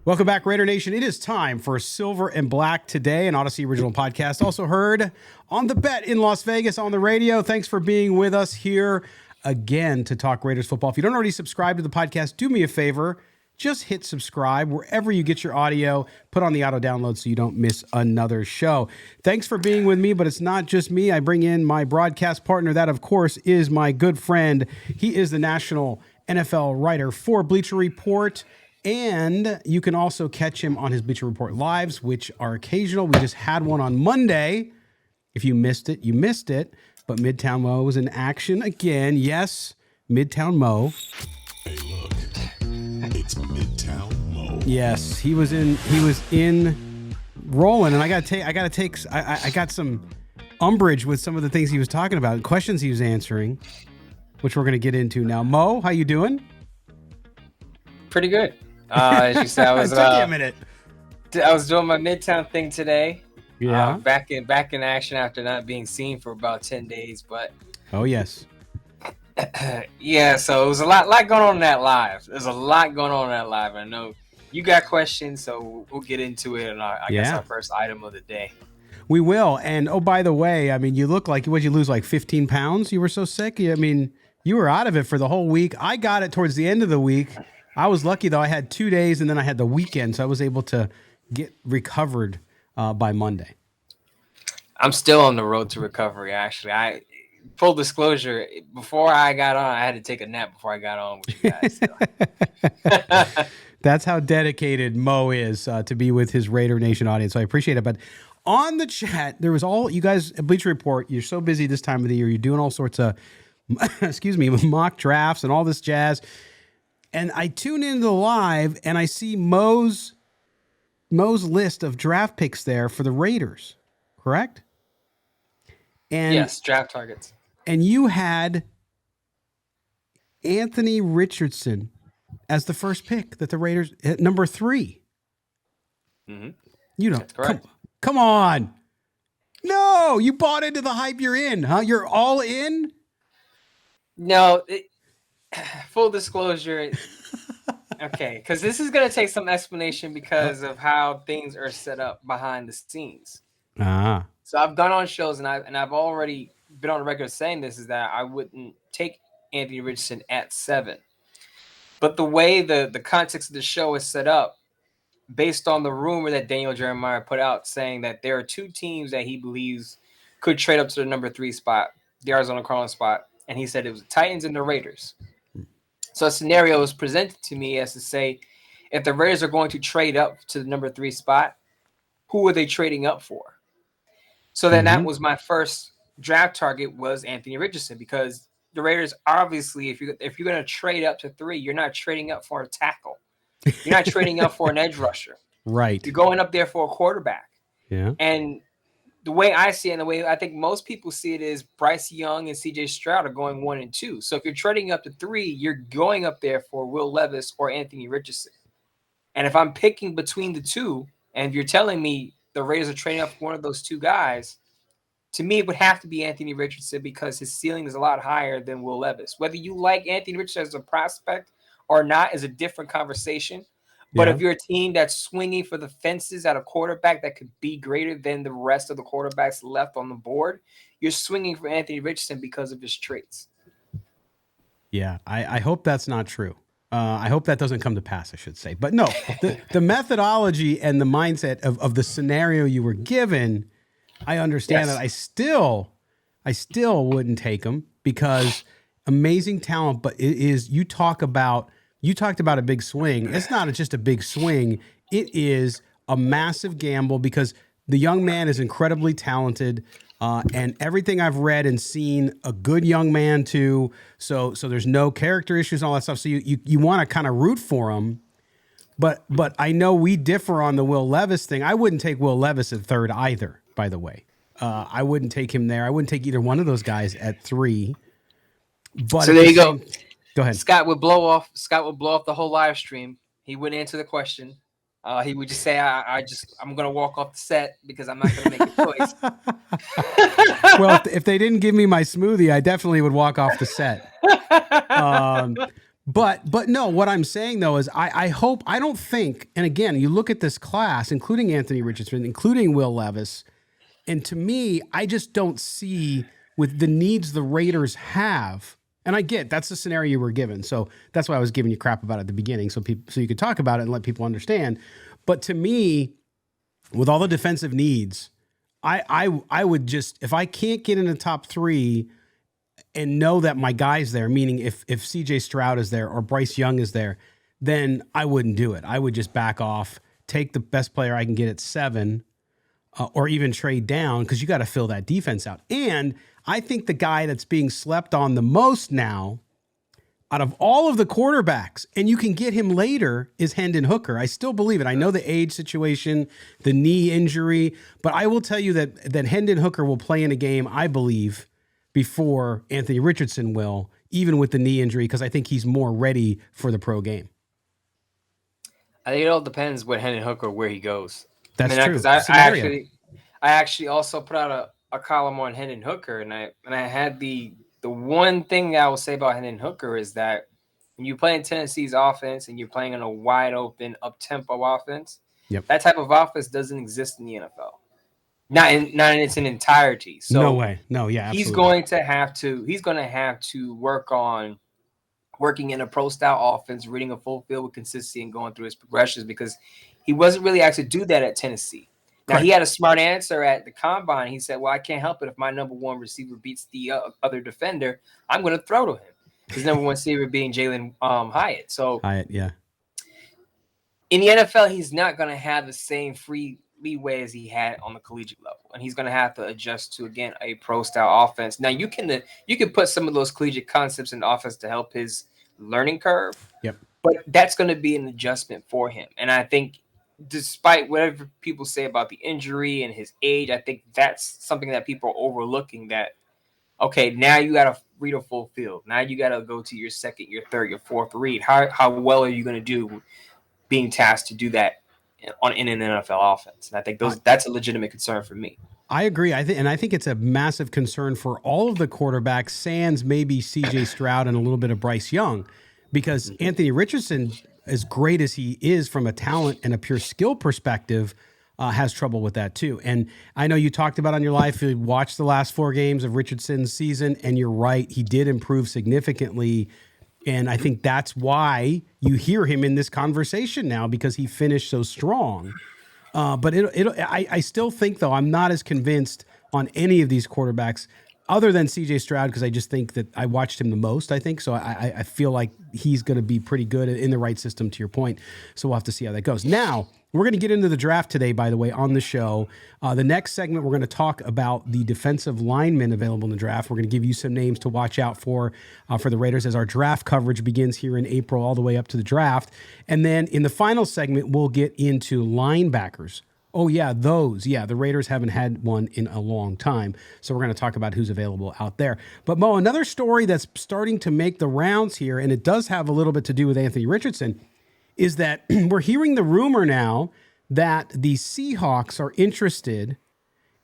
Welcome back, Raider Nation. It is time for Silver and Black today, an Odyssey original podcast. Also heard on the Bet in Las Vegas on the radio. Thanks for being with us here again to talk Raiders football. If you don't already subscribe to the podcast, do me a favor. Just hit subscribe wherever you get your audio. Put on the auto download so you don't miss another show. Thanks for being with me, but it's not just me. I bring in my broadcast partner. That, of course, is my good friend. He is the national NFL writer for Bleacher Report. And you can also catch him on his Bleacher Report Lives, which are occasional. We just had one on Monday. If you missed it, you missed it. But Midtown Mo was in action again. Yes, Midtown Mo. Hey, look, it's Midtown Mo. Yes, he was in rolling, and I got some umbrage with some of the things he was talking about, questions he was answering, which we're going to get into now. Mo, how you doing? Pretty good. As you said, I was it took you a minute. I was doing my Midtown thing today. Yeah. Back in action after not being seen for about 10 days, but oh yes. Yeah, so it was a lot going on in that live. There's a lot going on in that live. I know you got questions, so we'll get into it. And I guess our first item of the day. We will. And oh, by the way, I mean, you look like, would you lose like 15 pounds? You were so sick. I mean, you were out of it for the whole week. I got it towards the end of the week. I was lucky, though. I had 2 days, and then I had the weekend, so I was able to get recovered by Monday. I'm still on the road to recovery, actually. Full disclosure, before I got on, I had to take a nap before I got on with you guys. So. That's how dedicated Mo is to be with his Raider Nation audience, so I appreciate it. But on the chat, there was you guys at Bleacher Report, you're so busy this time of the year. You're doing all sorts of, mock drafts and all this jazz. And I tune into the live, and I see Mo's list of draft picks there for the Raiders, correct? And yes, draft targets. And you had Anthony Richardson as the first pick that the Raiders at number 3. Mm-hmm. You know, come on. No, you bought into the hype you're in, huh? You're all in? No, full disclosure, okay, because this is going to take some explanation because of how things are set up behind the scenes. Ah. So I've gone on shows and I've already been on the record saying this is that I wouldn't take Anthony Richardson at 7. But the way the context of the show is set up, based on the rumor that Daniel Jeremiah put out saying that there are 2 teams that he believes could trade up to the number 3 spot, the Arizona Cardinals spot, and he said it was the Titans and the Raiders. So a scenario was presented to me as to say, if the Raiders are going to trade up to the number 3 spot, who are they trading up for? So then that was my first draft target was Anthony Richardson, because the Raiders, obviously, if you're going to trade up to 3, you're not trading up for a tackle. You're not trading up for an edge rusher. Right. You're going up there for a quarterback. Yeah. And the way I see it, and the way I think most people see it, is Bryce Young and C.J. Stroud are going 1 and 2. So if you're trading up to 3, you're going up there for Will Levis or Anthony Richardson. And if I'm picking between the 2, and if you're telling me the Raiders are trading up for one of those 2 guys, to me it would have to be Anthony Richardson because his ceiling is a lot higher than Will Levis. Whether you like Anthony Richardson as a prospect or not is a different conversation. But if you're a team that's swinging for the fences at a quarterback that could be greater than the rest of the quarterbacks left on the board, you're swinging for Anthony Richardson because of his traits. Yeah, I hope that's not true. I hope that doesn't come to pass, I should say. But no, the methodology and the mindset of the scenario you were given, I understand that. I still wouldn't take him because amazing talent, but it is, you talked about a big swing. It's not just a big swing. It is a massive gamble because the young man is incredibly talented. And everything I've read and seen, a good young man too. So there's no character issues and all that stuff. So you want to kind of root for him. But I know we differ on the Will Levis thing. I wouldn't take Will Levis at 3rd either, by the way. I wouldn't take him there. I wouldn't take either one of those guys at 3. But so there you go. Go ahead. Scott would blow off the whole live stream. He wouldn't answer the question. He would just say, I'm going to walk off the set because I'm not going to make a choice. Well, if they didn't give me my smoothie, I definitely would walk off the set. But no, what I'm saying though is I hope, I don't think, and again, you look at this class, including Anthony Richardson, including Will Levis, and to me, I just don't see with the needs the Raiders have. And I get that's the scenario you were given. So that's why I was giving you crap about it at the beginning. So you could talk about it and let people understand. But to me, with all the defensive needs, I would just, if I can't get in the top three and know that my guy's there, meaning if CJ Stroud is there or Bryce Young is there, then I wouldn't do it. I would just back off, take the best player I can get at 7, or even trade down, because you got to fill that defense out. And I think the guy that's being slept on the most now out of all of the quarterbacks, and you can get him later, is Hendon Hooker. I still believe it. I know the age situation, the knee injury, but I will tell you that Hendon Hooker will play in a game, I believe, before Anthony Richardson will, even with the knee injury, because I think he's more ready for the pro game. I think it all depends with Hendon Hooker where he goes. That's true. Because I actually also put out a column on Hendon Hooker, and I had the one thing I will say about Hendon Hooker is that when you play in Tennessee's offense and you're playing in a wide open up tempo offense, that type of offense doesn't exist in the NFL. Not in its entirety. So no way. No, yeah, absolutely. He's going to have to work on working in a pro style offense, reading a full field with consistency and going through his progressions, because he wasn't really actually do that at Tennessee. Now, he had a smart answer at the combine. He said, well, I can't help it if my number one receiver beats the other defender. I'm going to throw to him. His number one receiver being Jalen Hyatt. So Hyatt, yeah. In the NFL, he's not going to have the same free leeway as he had on the collegiate level, and he's going to have to adjust to, again, a pro style offense. Now, you can put some of those collegiate concepts in the offense to help his learning curve. Yep. But that's going to be an adjustment for him. And I think despite whatever people say about the injury and his age, I think that's something that people are overlooking, that, okay, now you got to read a full field. Now you got to go to your second, your third, your fourth read. How well are you going to do being tasked to do that in an NFL offense? And I think that's a legitimate concern for me. I agree. I think it's a massive concern for all of the quarterbacks, sans maybe CJ Stroud and a little bit of Bryce Young, because Anthony Richardson, as great as he is from a talent and a pure skill perspective, has trouble with that too. And I know you talked about on your live, you watched the last 4 games of Richardson's season, and you're right, he did improve significantly. And I think that's why you hear him in this conversation now, because he finished so strong. But I still think, though, I'm not as convinced on any of these quarterbacks other than CJ Stroud, because I just think that I watched him the most, I think. So I feel like he's going to be pretty good in the right system, to your point. So we'll have to see how that goes. Now, we're going to get into the draft today, by the way, on the show. The next segment, we're going to talk about the defensive linemen available in the draft. We're going to give you some names to watch out for the Raiders as our draft coverage begins here in April all the way up to the draft. And then in the final segment, we'll get into linebackers. Oh, yeah, those. Yeah, the Raiders haven't had one in a long time. So we're going to talk about who's available out there. But, Mo, another story that's starting to make the rounds here, and it does have a little bit to do with Anthony Richardson, is that we're hearing the rumor now that the Seahawks are interested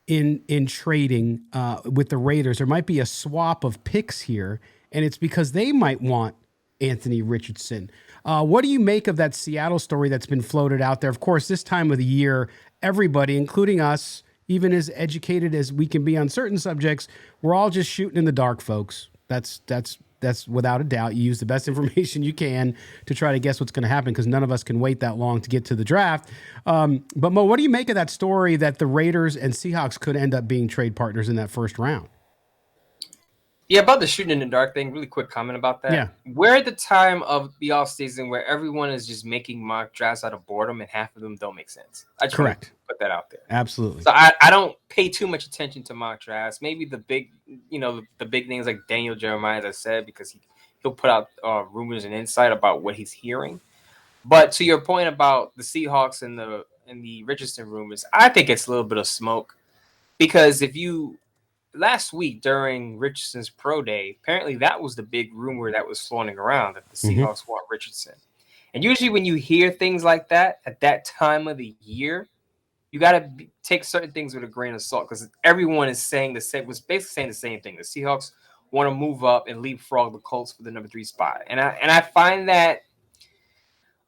in trading with the Raiders. There might be a swap of picks here, and it's because they might want Anthony Richardson. What do you make of that Seattle story that's been floated out there? Of course, this time of the year, everybody, including us, even as educated as we can be on certain subjects, we're all just shooting in the dark, folks. That's without a doubt. You use the best information you can to try to guess what's going to happen, because none of us can wait that long to get to the draft. But Mo, what do you make of that story that the Raiders and Seahawks could end up being trade partners in that first round? Yeah, about the shooting in the dark thing, really quick comment about that. Yeah. We're at the time of the offseason where everyone is just making mock drafts out of boredom, and half of them don't make sense. I just want to put that out there. Absolutely. So I don't pay too much attention to mock drafts. Maybe the big names like Daniel Jeremiah, as I said, because he'll put out rumors and insight about what he's hearing. But to your point about the Seahawks and the Richardson rumors, I think it's a little bit of smoke, because last week during Richardson's pro day, apparently that was the big rumor that was floating around, that the Seahawks want Richardson. And usually when you hear things like that at that time of the year, you got to take certain things with a grain of salt, because everyone is saying was basically saying the same thing. The Seahawks want to move up and leapfrog the Colts for the number 3 spot. And I find that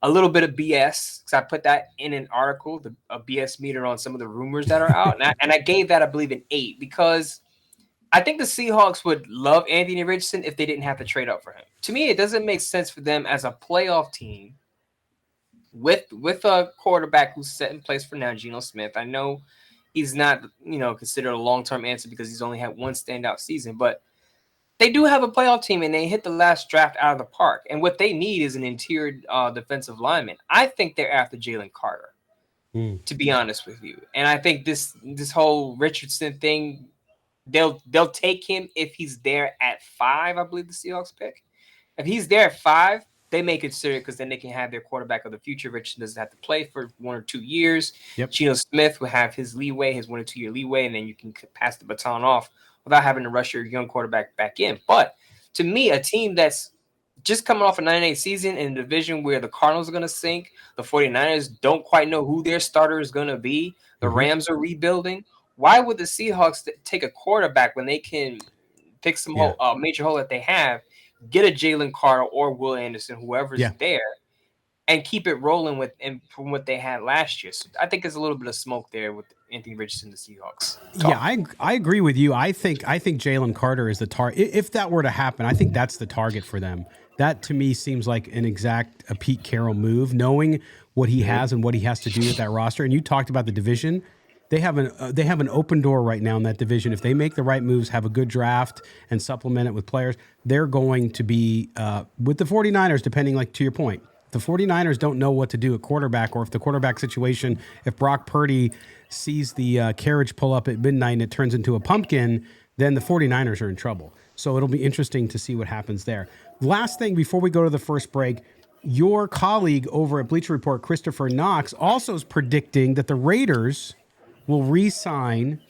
a little bit of BS, because I put that in an article, a BS meter on some of the rumors that are out. And I gave that, I believe, an 8, because I think the Seahawks would love Anthony Richardson if they didn't have to trade up for him. To me, it doesn't make sense for them as a playoff team with a quarterback who's set in place for now, Geno Smith. I know he's not, considered a long-term answer because he's only had one standout season, but they do have a playoff team, and they hit the last draft out of the park. And what they need is an interior defensive lineman. I think they're after Jalen Carter, to be honest with you. And I think this whole Richardson thing, they'll take him if he's there at 5. I believe the Seahawks pick. If he's there at 5, they may consider it, because then they can have their quarterback of the future. Richardson doesn't have to play for 1 or 2 years. Yep. Geno Smith will have his leeway, his 1 or 2 year leeway, and then you can pass the baton off without having to rush your young quarterback back in. But to me, a team that's just coming off a 9-8 season in a division where the Cardinals are going to sink, the 49ers don't quite know who their starter is going to be, the Rams are rebuilding. Why would the Seahawks take a quarterback when they can pick some major hole that they have, get a Jalen Carter or Will Anderson, whoever's there, and keep it rolling from what they had last year? So I think there's a little bit of smoke there with Anthony Richardson, the Seahawks. Yeah, I agree with you. I think Jalen Carter is the target. If that were to happen, I think that's the target for them. That to me seems like a Pete Carroll move, knowing what he has and what he has to do with that roster. And you talked about the division. They have an open door right now in that division. If they make the right moves, have a good draft, and supplement it with players, they're going to be with the 49ers, depending, like to your point. The 49ers don't know what to do at quarterback, or if the quarterback situation, if Brock Purdy sees the carriage pull up at midnight and it turns into a pumpkin, then the 49ers are in trouble. So it'll be interesting to see what happens there. Last thing before we go to the first break, your colleague over at Bleacher Report, Christopher Knox, also is predicting that the Raiders will re-sign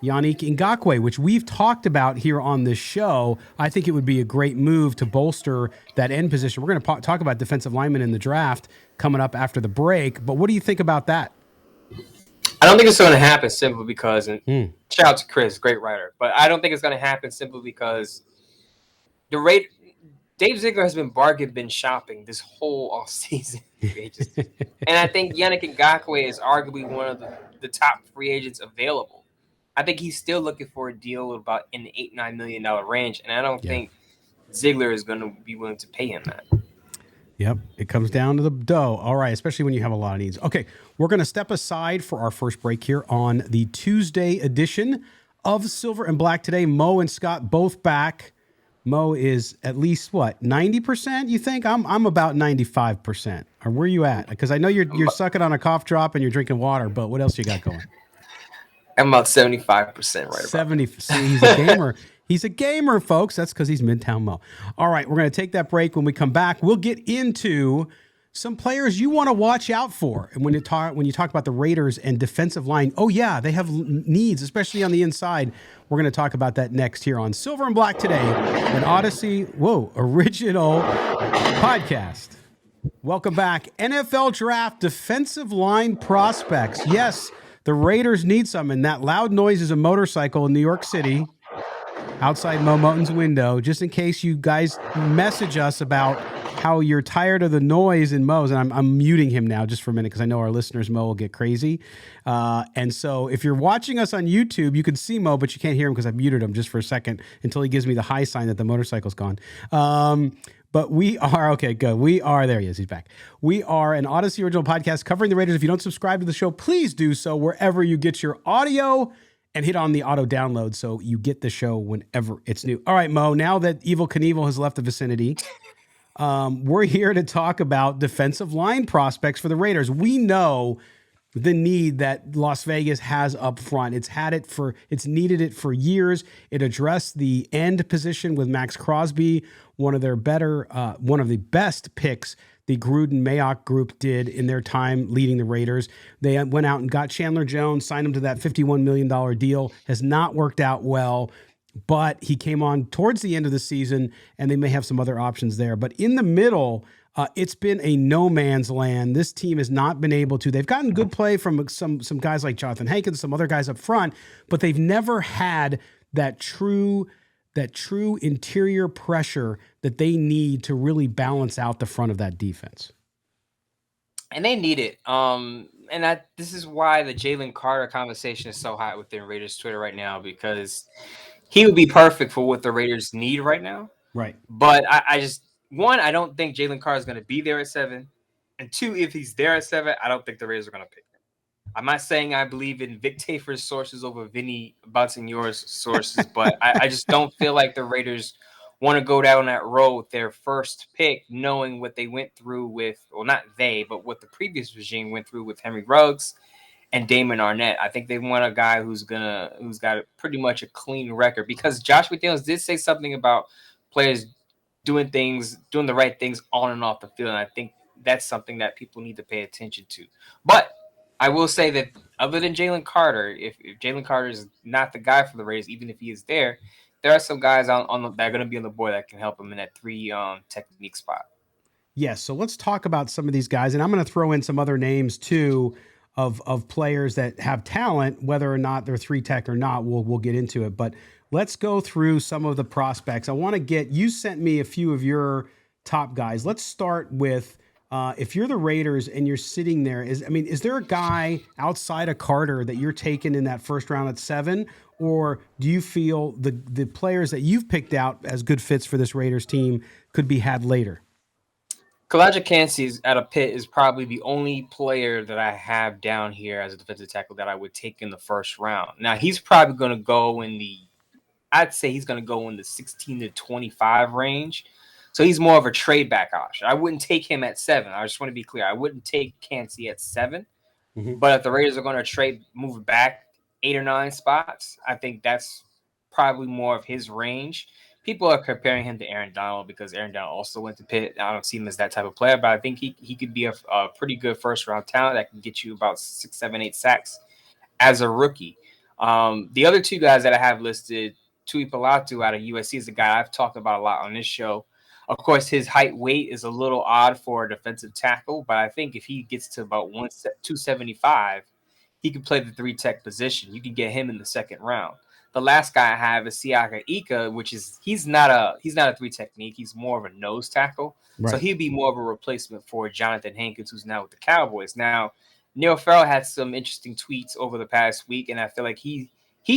Yannick Ngakoue, which we've talked about here on this show. I think it would be a great move to bolster that end position. We're going to talk about defensive linemen in the draft coming up after the break, but what do you think about that? I don't think it's going to happen simply because, and shout out to Chris, great writer, but I don't think it's going to happen simply because Dave Ziegler has been bargain bin shopping this whole offseason. And I think Yannick Ngakoue is arguably one of the top free agents available. I think he's still looking for a deal about in the $8-9 million range, and I don't think Ziegler is going to be willing to pay him that. Yep, it comes down to the dough. All right, especially when you have a lot of needs. Okay, we're going to step aside for our first break here on the Tuesday edition of Silver and Black Today. Mo and Scott both back. Mo is at least, 90%, you think? I'm about 95%. Or where are you at? Because I know you're sucking on a cough drop and you're drinking water, but what else you got going? I'm about 75% right 70. See, he's a gamer. He's a gamer, folks. That's because he's Midtown Mo. All right, we're going to take that break. When we come back, we'll get into some players you want to watch out for. And when you talk about the Raiders and defensive line, oh yeah, they have needs, especially on the inside. We're going to talk about that next here on Silver and Black Today, an Odyssey original podcast. Welcome back. NFL Draft defensive line prospects. Yes, the Raiders need some, and that loud noise is a motorcycle in New York City outside Mo Moten's window, just in case you guys message us about how you're tired of the noise in Mo's. And I'm muting him now just for a minute because I know our listeners, Mo, will get crazy. And so if you're watching us on YouTube, you can see Mo, but you can't hear him because I muted him just for a second until he gives me the high sign that the motorcycle's gone. But we are, okay, good. We are, there he is, he's back. We are an Odyssey original podcast covering the Raiders. If you don't subscribe to the show, please do so wherever you get your audio, and hit on the auto download so you get the show whenever it's new. All right, Mo, now that Evel Knievel has left the vicinity, we're here to talk about defensive line prospects for the Raiders. We know the need that Las Vegas has up front. It's needed it for years. It addressed the end position with Max Crosby, one of the best picks the Gruden-Mayock group did in their time leading the Raiders. They went out and got Chandler Jones, signed him to that $51 million deal. Has not worked out well, but he came on towards the end of the season, and they may have some other options there. But in the middle, it's been a no man's land. This team has not been able to. They've gotten good play from some guys like Jonathan Hankins, some other guys up front, but they've never had that true that true interior pressure that they need to really balance out the front of that defense. And they need it. This is why the Jalen Carter conversation is so hot within Raiders Twitter right now, because he would be perfect for what the Raiders need right now. Right. But I just, one, I don't think Jalen Carter is going to be there at 7. And 2, if he's there at 7, I don't think the Raiders are going to pick him. I'm not saying I believe in Vic Tafer's sources over Vinny Bonsignore's sources, but I just don't feel like the Raiders want to go down that road, their first pick, knowing what they went through with, well, not they, but what the previous regime went through with Henry Ruggs and Damon Arnett. I think they want a guy who's got pretty much a clean record, because Josh McDaniels did say something about players doing the right things on and off the field, and I think that's something that people need to pay attention to. But I will say that other than Jalen Carter, if Jalen Carter is not the guy for the Raiders, even if he is there are some guys that are going to be on the board that can help him in that 3 technique spot. Yes. So let's talk about some of these guys, and I'm going to throw in some other names too of players that have talent, whether or not they're 3 tech or not. We'll get into it, but let's go through some of the prospects. I want to you sent me a few of your top guys. Let's start with if you're the Raiders and you're sitting there, is there a guy outside of Carter that you're taking in that first round at 7? Or do you feel the players that you've picked out as good fits for this Raiders team could be had later? Kalijah Kancey out of Pitt is probably the only player that I have down here as a defensive tackle that I would take in the first round. Now, he's probably going to go I'd say he's going to go in the 16 to 25 range. So he's more of a trade back option. I wouldn't take him at 7. I just want to be clear. I wouldn't take Kancey at 7. Mm-hmm. But if the Raiders are going to move back 8 or 9 spots, I think that's probably more of his range. People are comparing him to Aaron Donald because Aaron Donald also went to Pitt. I don't see him as that type of player, but I think he could be a pretty good first-round talent that can get you about 6, 7, 8 sacks as a rookie. The other 2 guys that I have listed, Tui Palatu out of USC is a guy I've talked about a lot on this show. Of course, his height weight is a little odd for a defensive tackle, but I think if he gets to about 275, he can play the 3 tech position. You can get him in the second round. The last guy I have is Siaka Ika, which is he's not a 3 technique. He's more of a nose tackle. Right. So he'd be more of a replacement for Jonathan Hankins, who's now with the Cowboys. Now, Neil Farrell had some interesting tweets over the past week, and I feel like he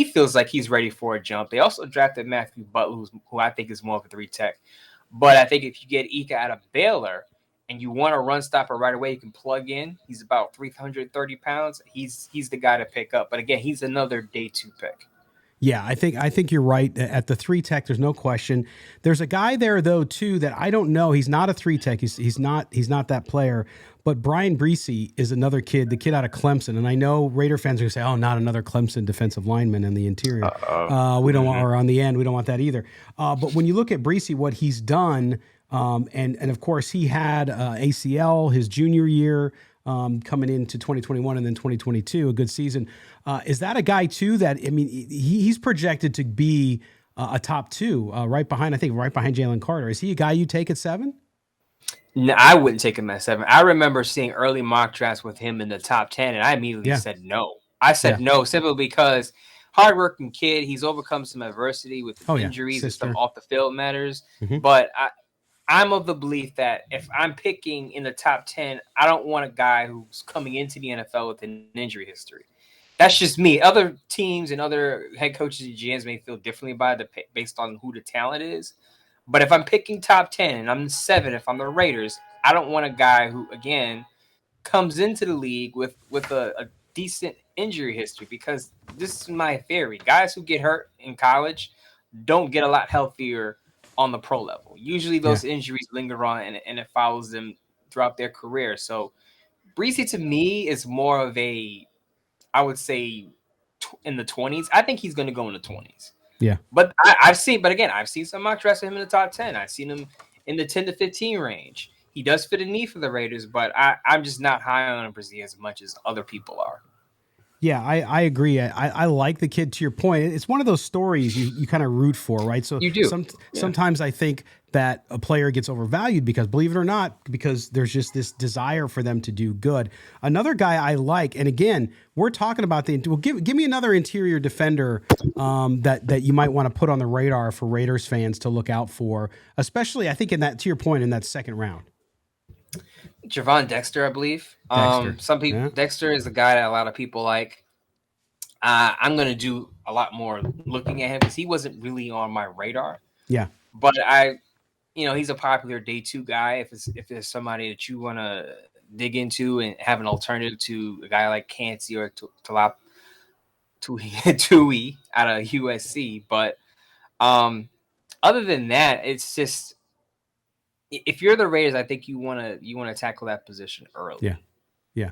feels like he's ready for a jump. They also drafted Matthew Butler, who I think is more of a 3 tech. But I think if you get Ika out of Baylor and you want a run stopper right away, you can plug in. He's about 330 pounds. He's the guy to pick up. But again, he's another day 2 pick. Yeah, I think you're right. At the 3 tech, there's no question. There's a guy there though too that I don't know. He's not a 3 tech. He's not that player. But Brian Breesy is another kid, the kid out of Clemson. And I know Raider fans are going to say, "Oh, not another Clemson defensive lineman in the interior." We don't want, or on the end, we don't want that either. But when you look at Breesy, what he's done, and of course he had ACL his junior year. Coming into 2021 and then 2022, a good season. Is that a guy too that, he's projected to be a top 2, right behind Jalen Carter. Is he a guy you take at 7? No, I wouldn't take him at 7. I remember seeing early mock drafts with him in the top 10, and I immediately said no. I said no simply because hardworking kid. He's overcome some adversity with injuries and stuff off the field matters. Mm-hmm. But I'm of the belief that if I'm picking in the top 10, I don't want a guy who's coming into the NFL with an injury history. That's just me. Other teams and other head coaches and GMs may feel differently about it based on who the talent is. But if I'm picking top 10 and I'm 7, if I'm the Raiders, I don't want a guy who, again, comes into the league with a decent injury history, because this is my theory. Guys who get hurt in college don't get a lot healthier on the pro level. Usually those injuries linger on and it follows them throughout their career. So Breesy to me is more of I would say in the 20s. I think he's going to go in the 20s. Yeah. But I've seen some mock drafts of him in the top 10. I've seen him in the 10 to 15 range. He does fit a need for the Raiders, but I'm just not high on Breesy as much as other people are. Yeah, I agree. I like the kid. To your point, it's one of those stories you kind of root for, right? So You do. Yeah. sometimes I think that a player gets overvalued because, believe it or not, because there's just this desire for them to do good. Another guy I like, and again, we're talking about well, give me another interior defender that you might want to put on the radar for Raiders fans to look out for, especially I think in that, to your point, in that second round. Javon Dexter, I believe. Dexter. Some people Yeah. Dexter is the guy that a lot of people like. I'm going to do a lot more looking at him because he wasn't really on my radar. Yeah. But he's a popular day two guy. If there's somebody that you want to dig into and have an alternative to a guy like Cansey or Talap Tui out of USC. But other than that, it's just if you're the Raiders, I think you want to tackle that position early. Yeah. Yeah.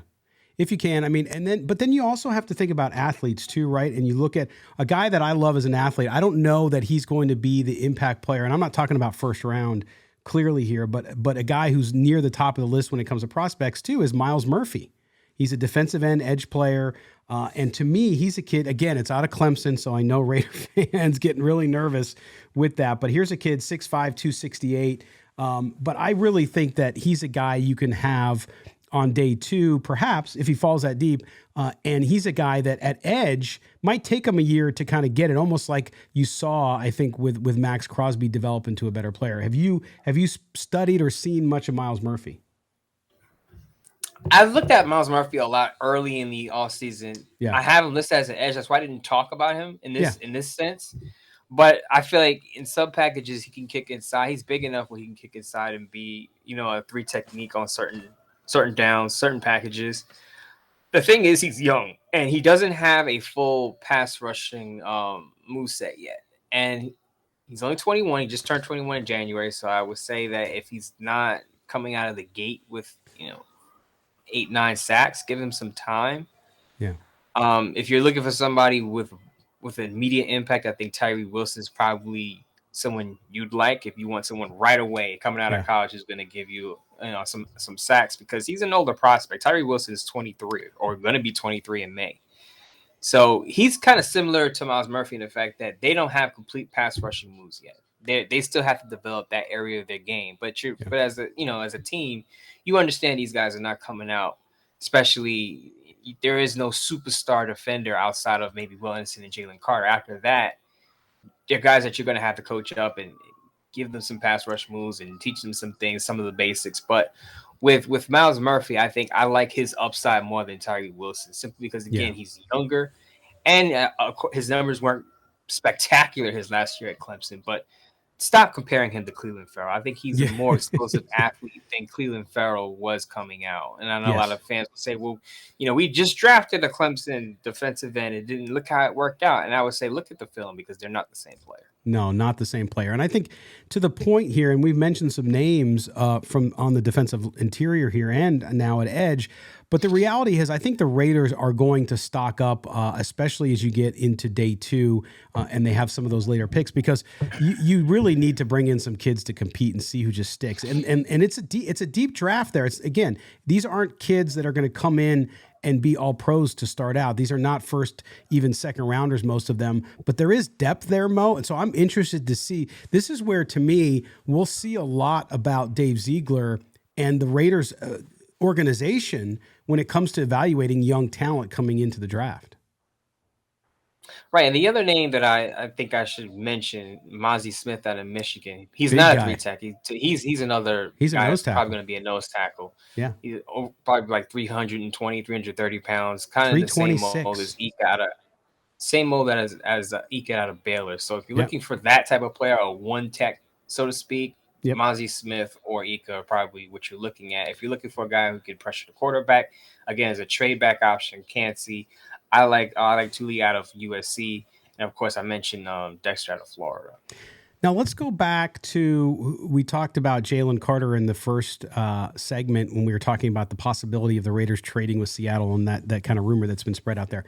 If you can, I mean, but then you also have to think about athletes too, right? And you look at a guy that I love as an athlete. I don't know that he's going to be the impact player, and I'm not talking about first round clearly here, but a guy who's near the top of the list when it comes to prospects too is Miles Murphy. He's a defensive end edge player, and to me, he's a kid. Again, it's out of Clemson, so I know Raider fans getting really nervous with that. But here's a kid, 6'5", 268. But I really think that he's a guy you can have on day two, perhaps, if he falls that deep. And he's a guy that at edge might take him a year to kind of get it, almost like you saw, I think, with Max Crosby develop into a better player. Have you studied or seen much of Miles Murphy? I've looked at Miles Murphy a lot early in the offseason. Yeah. I have him listed as an edge. That's why I didn't talk about him in this sense. But I feel like in some packages he can kick inside. He's big enough where he can kick inside and be, a 3 technique on certain downs, certain packages. The thing is, he's young and he doesn't have a full pass rushing moveset yet. And he's only 21. He just turned 21 in January. So I would say that if he's not coming out of the gate with, 8-9 sacks, give him some time. Yeah. If you're looking for somebody with immediate impact, I think Tyree Wilson is probably someone you'd like. If you want someone right away coming out of college who's going to give you, some sacks, because he's an older prospect. Tyree Wilson is 23 or going to be 23 in May. So he's kind of similar to Miles Murphy in the fact that they don't have complete pass rushing moves yet. They still have to develop that area of their game. But but as a team, you understand these guys are not coming out, especially there is no superstar defender outside of maybe Will Anderson and Jalen Carter. After that, they're guys that you're going to have to coach up and give them some pass rush moves and teach them some things, some of the basics. But with Miles Murphy, I think I like his upside more than Tyree Wilson, simply because, again, he's younger. And his numbers weren't spectacular his last year at Clemson. But stop comparing him to Cleveland Farrell. I think he's a more explosive athlete than Cleveland Farrell was coming out. And I know a lot of fans will say, well, we just drafted a Clemson defensive end. It didn't look how it worked out. And I would say, look at the film, because they're not the same player. No, not the same player. And I think to the point here, and we've mentioned some names from on the defensive interior here and now at edge, but the reality is I think the Raiders are going to stock up, especially as you get into day two and they have some of those later picks, because you really need to bring in some kids to compete and see who just sticks. And it's a deep draft there. It's, again, these aren't kids that are going to come in and be all pros to start out. These are not first, even second rounders, most of them, but there is depth there, Mo. And so I'm interested to see, this is where, to me, we'll see a lot about Dave Ziegler and the Raiders organization when it comes to evaluating young talent coming into the draft. Right. And the other name that I think I should mention, Mozzie Smith out of Michigan. He's Big not guy. a 3 tech. He's another He's a guy nose that's probably tackle. going to be a nose tackle. Yeah. He's probably like 320, 330 pounds, kind of the same mold as Ika out of Ika out of Baylor. So if you're looking for that type of player, a one tech, so to speak, Mozzie Smith or Ika are probably what you're looking at. If you're looking for a guy who can pressure the quarterback, again, as a trade back option, Cansey. I like Tuli out of USC, and of course I mentioned Dexter out of Florida. Now let's go back to, we talked about Jalen Carter in the first segment when we were talking about the possibility of the Raiders trading with Seattle and that kind of rumor that's been spread out there.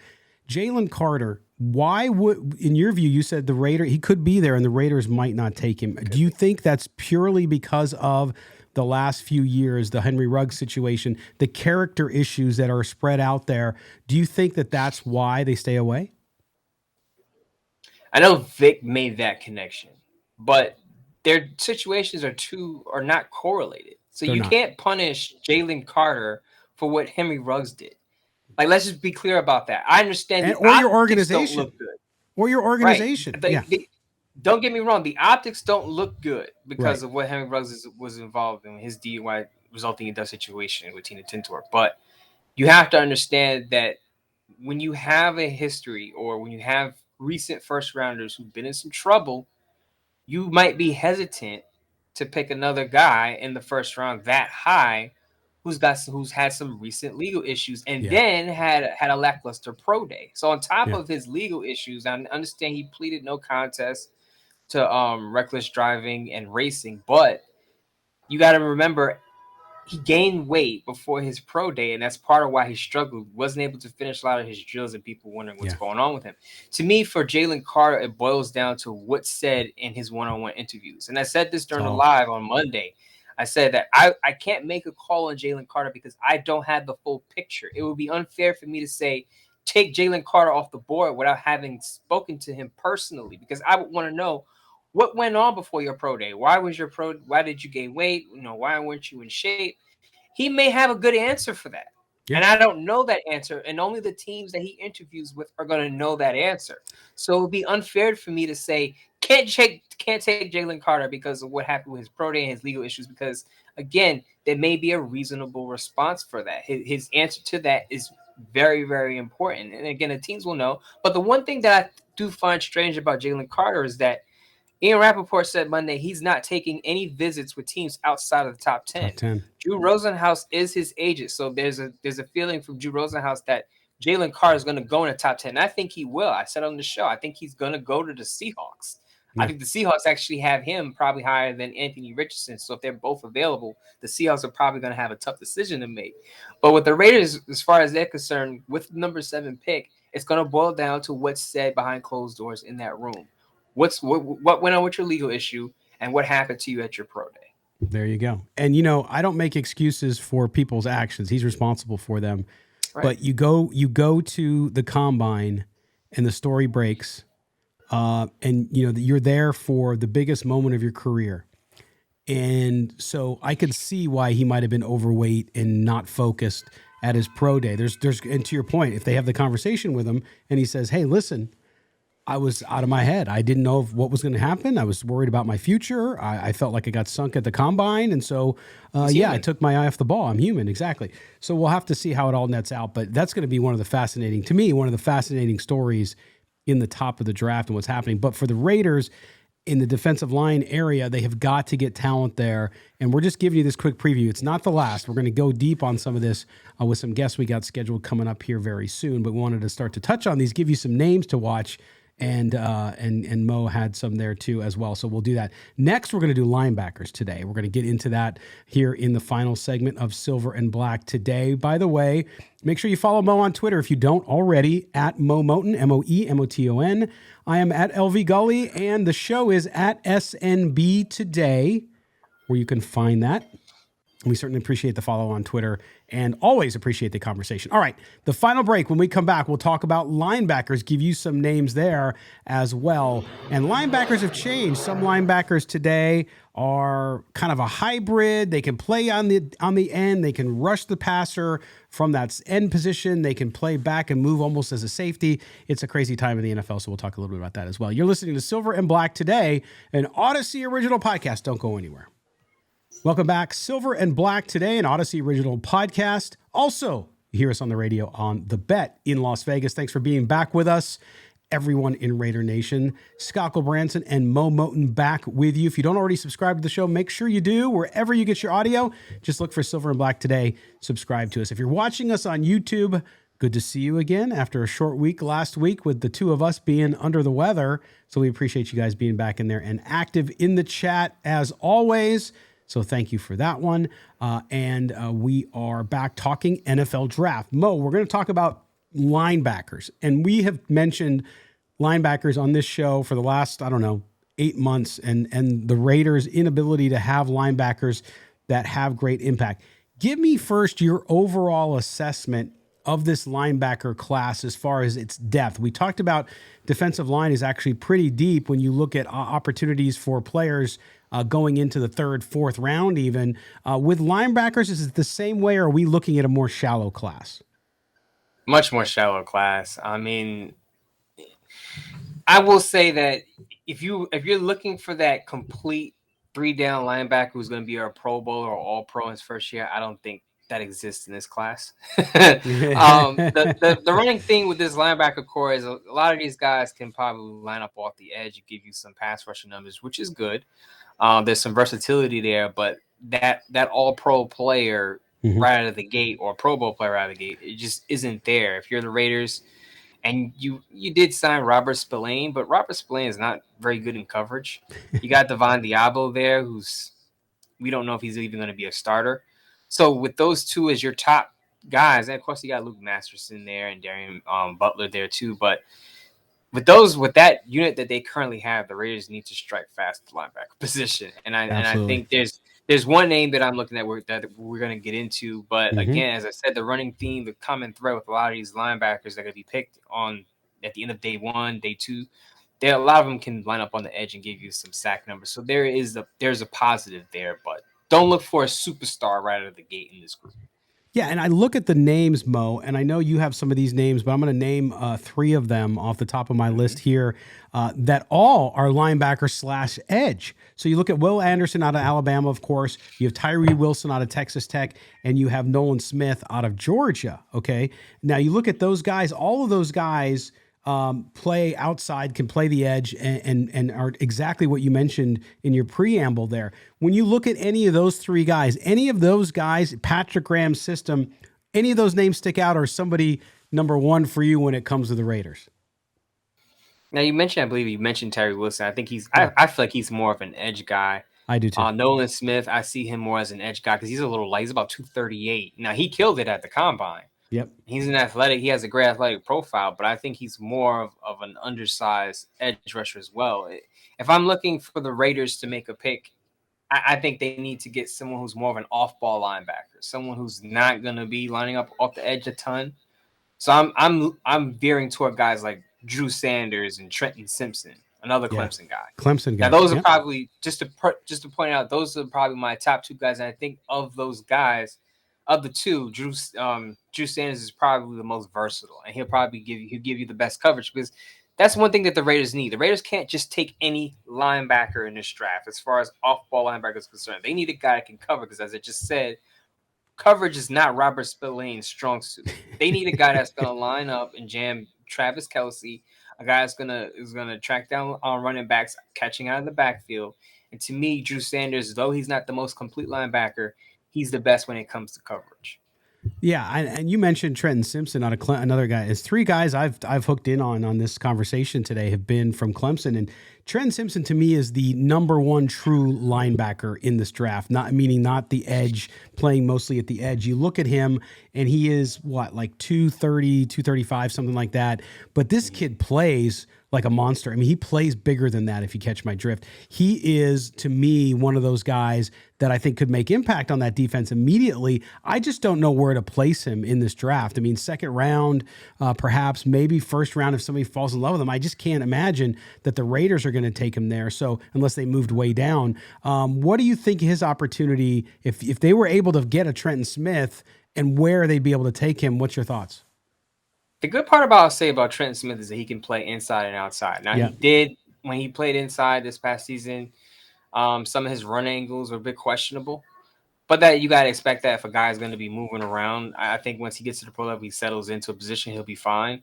Jalen Carter, why would, in your view, you said he could be there and the Raiders might not take him. Do you think that's purely because of the last few years, the Henry Ruggs situation, the character issues that are spread out there. Do you think that that's why they stay away? I know Vic made that connection, but their situations are not correlated. So They're you not. can't punish Jalen Carter for what Henry Ruggs did. Like, let's just be clear about that. I understand the Or your optics don't organization. look good. Or your Right. organization. Yeah. Don't get me wrong. The optics don't look good because Right. of what Henry Ruggs was involved in, his DUI resulting in that situation with Tina Tintor. But you have to understand that when you have a history or when you have recent first rounders who've been in some trouble, you might be hesitant to pick another guy in the first round that high who's had some recent legal issues and then had a lackluster pro day. So on top of his legal issues, I understand he pleaded no contest to reckless driving and racing, but you got to remember he gained weight before his pro day, and that's part of why he struggled. Wasn't able to finish a lot of his drills, and people wondering what's going on with him. To me, for Jalen Carter, it boils down to what's said in his one-on-one interviews. And I said this during the live on Monday. I said that I can't make a call on Jalen Carter because I don't have the full picture. It would be unfair for me to say take Jalen Carter off the board without having spoken to him personally, because I would want to know what went on before your pro day. Why did you gain weight? Why weren't you in shape? He may have a good answer for that. And I don't know that answer. And only the teams that he interviews with are going to know that answer. So it would be unfair for me to say, can't take Jalen Carter because of what happened with his pro day and his legal issues. Because, again, there may be a reasonable response for that. His answer to that is very, very important. And, again, the teams will know. But the one thing that I do find strange about Jalen Carter is that Ian Rappaport said Monday he's not taking any visits with teams outside of the top 10. Drew Rosenhaus is his agent, so there's a feeling from Drew Rosenhaus that Jalen Carter is going to go in the top 10. And I think he will. I said on the show, I think he's going to go to the Seahawks. Yeah. I think the Seahawks actually have him probably higher than Anthony Richardson. So if they're both available, the Seahawks are probably going to have a tough decision to make. But with the Raiders, as far as they're concerned, with the number 7 pick, it's going to boil down to what's said behind closed doors in that room. What went on with your legal issue and what happened to you at your pro day? There you go. And, I don't make excuses for people's actions. He's responsible for them. Right. But you go to the combine and the story breaks and, you're there for the biggest moment of your career. And so I could see why he might have been overweight and not focused at his pro day. And to your point, if they have the conversation with him and he says, hey, listen, I was out of my head. I didn't know what was going to happen. I was worried about my future. I felt like I got sunk at the combine. And so, I took my eye off the ball. I'm human. Exactly. So we'll have to see how it all nets out. But that's going to be one of the fascinating stories in the top of the draft and what's happening. But for the Raiders in the defensive line area, they have got to get talent there. And we're just giving you this quick preview. It's not the last. We're going to go deep on some of this with some guests we got scheduled coming up here very soon. But we wanted to start to touch on these, give you some names to watch. And Mo had some there too as well. So we'll do that. Next, we're going to do linebackers today. We're going to get into that here in the final segment of Silver and Black today. By the way, make sure you follow Mo on Twitter if you don't already, at Mo Moton, MoEMoton. I am at LV Gully, and the show is at SNB Today, where you can find that. We certainly appreciate the follow on Twitter and always appreciate the conversation. All right, the final break. When we come back, we'll talk about linebackers, give you some names there as well. And linebackers have changed. Some linebackers today are kind of a hybrid. They can play on the end. They can rush the passer from that end position. They can play back and move almost as a safety. It's a crazy time in the NFL, so we'll talk a little bit about that as well. You're listening to Silver and Black Today, an Odyssey original podcast. Don't go anywhere. Welcome back. Silver and Black Today, an Odyssey original podcast. Also, you hear us on the radio on The Bet in Las Vegas. Thanks for being back with us, everyone in Raider Nation. Scott Branson and Mo Moton back with you. If you don't already subscribe to the show, make sure you do. Wherever you get your audio, just look for Silver and Black Today. Subscribe to us. If you're watching us on YouTube, good to see you again after a short week last week with the two of us being under the weather. So we appreciate you guys being back in there and active in the chat as always. So thank you for that one. And we are back talking NFL draft. Mo, we're going to talk about linebackers. And we have mentioned linebackers on this show for the last, 8 months. And the Raiders' inability to have linebackers that have great impact. Give me first your overall assessment of this linebacker class as far as its depth. We talked about defensive line is actually pretty deep when you look at opportunities for players going into the third, fourth round, even. With linebackers, is it the same way, or are we looking at a more shallow class? Much more shallow class. I mean, I will say that if you're looking for that complete 3-down linebacker who's going to be a Pro Bowler or All Pro in his first year, I don't think that exists in this class. The running thing with this linebacker core is a lot of these guys can probably line up off the edge and give you some pass rushing numbers, which is good. There's some versatility there, but that All Pro player right out of the gate or Pro Bowl player out of the gate, it just isn't there. If you're the Raiders. And you did sign Robert Spillane, but Robert Spillane is not very good in coverage. You got Devon Diablo there, who's we don't know if he's even going to be a starter. So with those two as your top guys, and of course you got Luke Masterson there and Darian Butler there too. But with that unit that they currently have, the Raiders need to strike fast at the linebacker position. And I think there's one name that I'm looking at that we're going to get into. But again, as I said, the running theme, the common thread with a lot of these linebackers that are going to be picked on at the end of day one, day two, a lot of them can line up on the edge and give you some sack numbers. So there's a positive there, but don't look for a superstar right out of the gate in this group. Yeah, and I look at the names, Mo, and I know you have some of these names, but I'm going to name 3 of them off the top of my list here that all are linebacker / edge. So you look at Will Anderson out of Alabama, of course. You have Tyree Wilson out of Texas Tech, and you have Nolan Smith out of Georgia. Okay, now you look at those guys. All of those guys play outside, can play the edge, and are exactly what you mentioned in your preamble there. When you look at any of those 3 guys, Patrick Graham's system, any of those names stick out, or somebody number 1 for you when it comes to the Raiders? Now I believe you mentioned Terry Wilson. I think I feel like he's more of an edge guy. I do too. Nolan Smith, I see him more as an edge guy because he's a little light. He's about 238. Now he killed it at the combine. Yep. He has a great athletic profile, but I think he's more of an undersized edge rusher as well. If I'm looking for the Raiders to make a pick, I think they need to get someone who's more of an off-ball linebacker, someone who's not going to be lining up off the edge a ton. So I'm veering toward guys like Drew Sanders and Trenton Simpson, another Clemson guy. Now those are probably just to point out, those are probably my top 2 guys, and I think of those guys. Of the 2, Drew Sanders is probably the most versatile, and he'll give you the best coverage because that's one thing that the Raiders need. The Raiders can't just take any linebacker in this draft as far as off-ball linebackers is concerned. They need a guy that can cover because, as I just said, coverage is not Robert Spillane's strong suit. They need a guy that's going to line up and jam Travis Kelce, a guy that's is gonna track down on running backs, catching out of the backfield. And to me, Drew Sanders, though he's not the most complete linebacker, he's the best when it comes to coverage. Yeah, and you mentioned Trenton Simpson, another guy. It's 3 guys I've hooked in on this conversation today have been from Clemson, and Trenton Simpson to me is the number 1 true linebacker in this draft. Not the edge, playing mostly at the edge. You look at him, and he is like 230, 235, something like that. But this kid plays like a monster. I mean, he plays bigger than that, if you catch my drift. He is, to me, one of those guys that I think could make impact on that defense immediately. I just don't know where to place him in this draft. I mean, second round, perhaps, maybe first round if somebody falls in love with him. I just can't imagine that the Raiders are going to take him there. So unless they moved way down, what do you think his opportunity, if they were able to get a Trenton Smith and where they'd be able to take him? What's your thoughts? The good part I'll say about Trenton Smith is that he can play inside and outside. Now, He did, when he played inside this past season, some of his run angles were a bit questionable. But that you got to expect that if a guy's going to be moving around. I think once he gets to the pro level, he settles into a position, he'll be fine.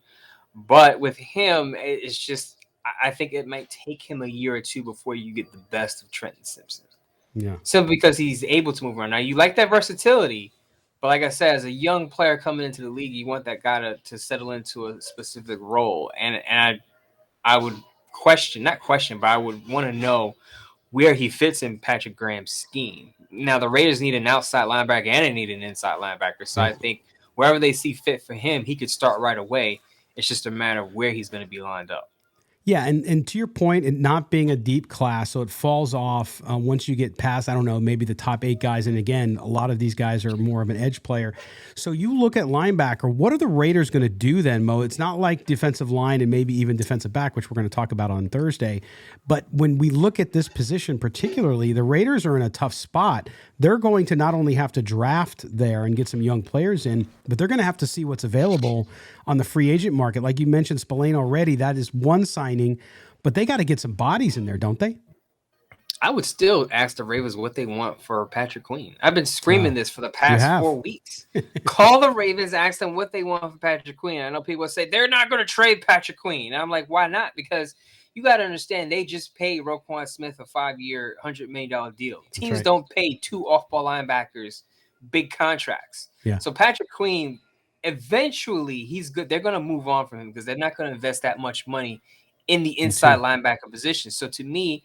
But with him, it's just, I think it might take him a year or 2 before you get the best of Trenton Simpson. Yeah. Simply because he's able to move around. Now, you like that versatility. But like I said, as a young player coming into the league, you want that guy to settle into a specific role. And I would but I would want to know where he fits in Patrick Graham's scheme. Now, the Raiders need an outside linebacker and they need an inside linebacker. So I think wherever they see fit for him, he could start right away. It's just a matter of where he's going to be lined up. Yeah, and to your point, it not being a deep class, so it falls off once you get past, I don't know, maybe the top 8 guys. And again, a lot of these guys are more of an edge player. So you look at linebacker, what are the Raiders going to do then, Mo? It's not like defensive line and maybe even defensive back, which we're going to talk about on Thursday. But when we look at this position particularly, the Raiders are in a tough spot. They're going to not only have to draft there and get some young players in, but they're going to have to see what's available on the free agent market. Like you mentioned Spillane already, that is one signing, but they got to get some bodies in there, don't they? I would still ask the Ravens what they want for Patrick Queen. I've been screaming this for the past 4 weeks. Call the Ravens, ask them what they want for Patrick Queen. I know people say they're not going to trade Patrick Queen. And I'm like, why not? Because you got to understand, they just paid Roquan Smith a 5-year, $100 million deal. Teams don't pay 2 off-ball linebackers big contracts. Yeah. So Patrick Queen, eventually, he's good. They're going to move on from him because they're not going to invest that much money in the inside linebacker position. So to me,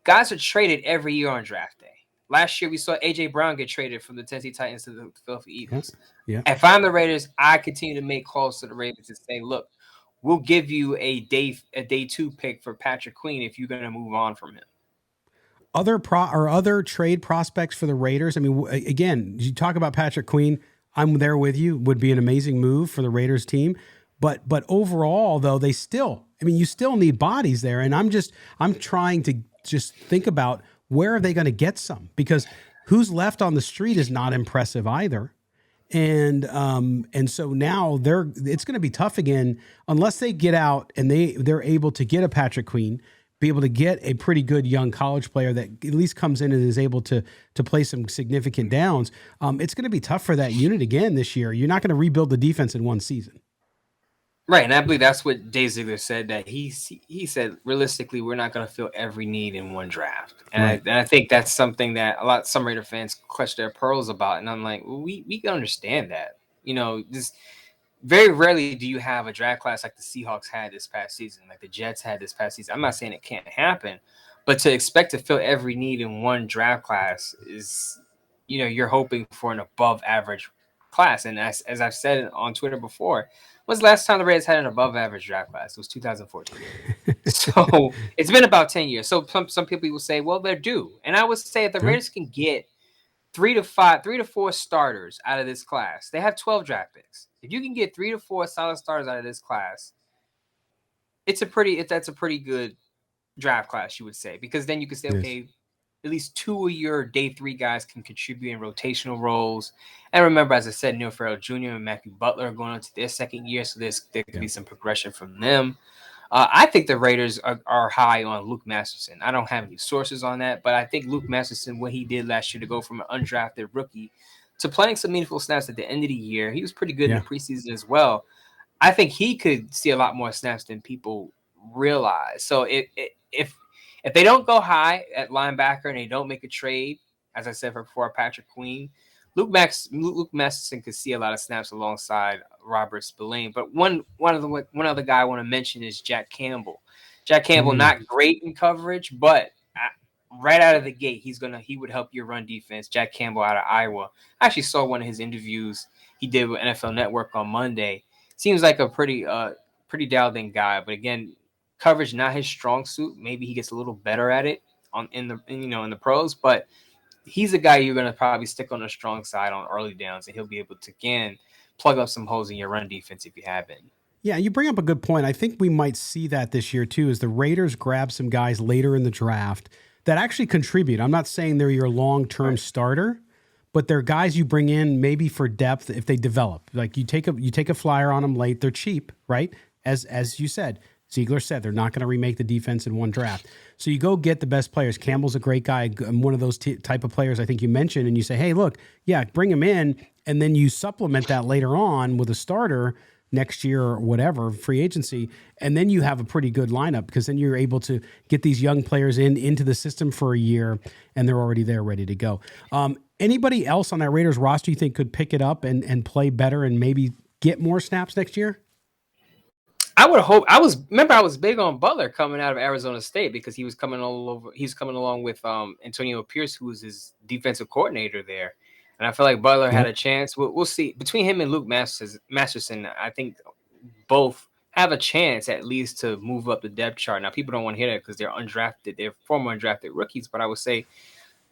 guys are traded every year on draft day. Last year, we saw A.J. Brown get traded from the Tennessee Titans to the Philadelphia Eagles. Yeah. If I'm the Raiders, I continue to make calls to the Ravens and say, look, we'll give you a day 2 pick for Patrick Queen if you're going to move on from him. Other trade prospects for the Raiders? I mean, again, you talk about Patrick Queen, I'm there with you, would be an amazing move for the Raiders team. But overall, though, you still need bodies there. And I'm trying to just think about where are they going to get some, because who's left on the street is not impressive either. And so now it's going to be tough again, unless they get out and they're able to get a Patrick Queen, be able to get a pretty good young college player that at least comes in and is able to play some significant downs. It's going to be tough for that unit again this year. You're not going to rebuild the defense in one season. Right, and I believe that's what Dave Ziegler said, that he said, realistically, we're not going to fill every need in one draft. And, I think that's something that some Raider fans clutch their pearls about. And I'm like, well, we can understand that. Just very rarely do you have a draft class like the Seahawks had this past season, like the Jets had this past season. I'm not saying it can't happen, but to expect to fill every need in one draft class is, you're hoping for an above average class. And as I've said on Twitter before, when's the last time the Raiders had an above average draft class? It was 2014. So it's been about 10 years. So some people will say, well, they're due. And I would say if the Raiders can get 3 to 4 starters out of this class, they have 12 draft picks. If you can get 3 to 4 solid starters out of this class, that's a pretty good draft class, you would say, because then you could say, okay, at least 2 of your day 3 guys can contribute in rotational roles. And remember, as I said, Neil Farrell Jr. and Matthew Butler are going into their second year, so there could be some progression from them. I think the Raiders are high on Luke Masterson. I don't have any sources on that, but I think Luke Masterson, what he did last year to go from an undrafted rookie to playing some meaningful snaps at the end of the year, he was pretty good in the preseason as well. I think he could see a lot more snaps than people realize. So if they don't go high at linebacker and they don't make a trade, as I said before, Patrick Queen, Luke Masterson could see a lot of snaps alongside Robert Spillane. But one other guy I want to mention is Jack Campbell. Jack Campbell, not great in coverage, but right out of the gate, he would help your run defense. Jack Campbell out of Iowa. I actually saw one of his interviews he did with NFL Network on Monday. Seems like a pretty dialed in guy, but again, coverage not his strong suit. Maybe he gets a little better at it in the pros, but he's a guy you're going to probably stick on the strong side on early downs, and he'll be able to, again, plug up some holes in your run defense if you have any. Yeah, you bring up a good point. I think we might see that this year, too, as the Raiders grab some guys later in the draft that actually contribute. I'm not saying they're your long-term starter, but they're guys you bring in maybe for depth if they develop. Like you take a flyer on them late. They're cheap, right? As you said, Ziegler said, they're not going to remake the defense in one draft. So you go get the best players. Campbell's a great guy, one of those type of players I think you mentioned, and you say, hey, look, bring him in, and then you supplement that later on with a starter next year or whatever, free agency, and then you have a pretty good lineup because then you're able to get these young players into the system for a year, and they're already there ready to go. Anybody else on that Raiders roster you think could pick it up and play better and maybe get more snaps next year? I would hope. I was big on Butler coming out of Arizona State because he was coming along with Antonio Pierce, who was his defensive coordinator there, and I feel like Butler had a chance. We'll see between him and Luke Masterson. I think both have a chance at least to move up the depth chart. Now, people don't want to hear that because they're undrafted, they're former undrafted rookies, but I would say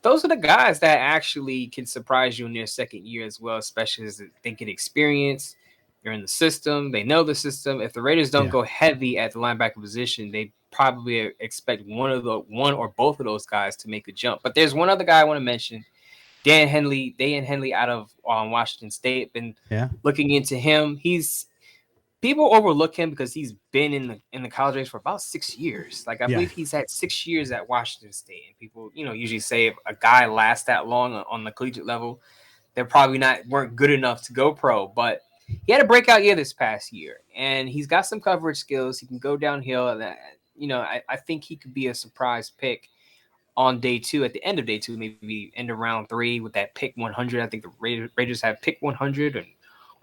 those are the guys that actually can surprise you in their second year as well, especially as they get experience. They're in the system. They know the system. If the Raiders don't go heavy at the linebacker position, they probably expect one or both of those guys to make a jump. But there's one other guy I want to mention, Dan Henley out of Washington State. Been looking into him. People overlook him because he's been in the college ranks for about 6 years. Like I believe he's had 6 years at Washington State. And people, usually say if a guy lasts that long on the collegiate level, they're probably weren't good enough to go pro. But he had a breakout year this past year, and he's got some coverage skills. He can go downhill. And I think he could be a surprise pick on day 2, at the end of day 2, maybe end of round 3 with that pick 100. I think the Raiders have pick 100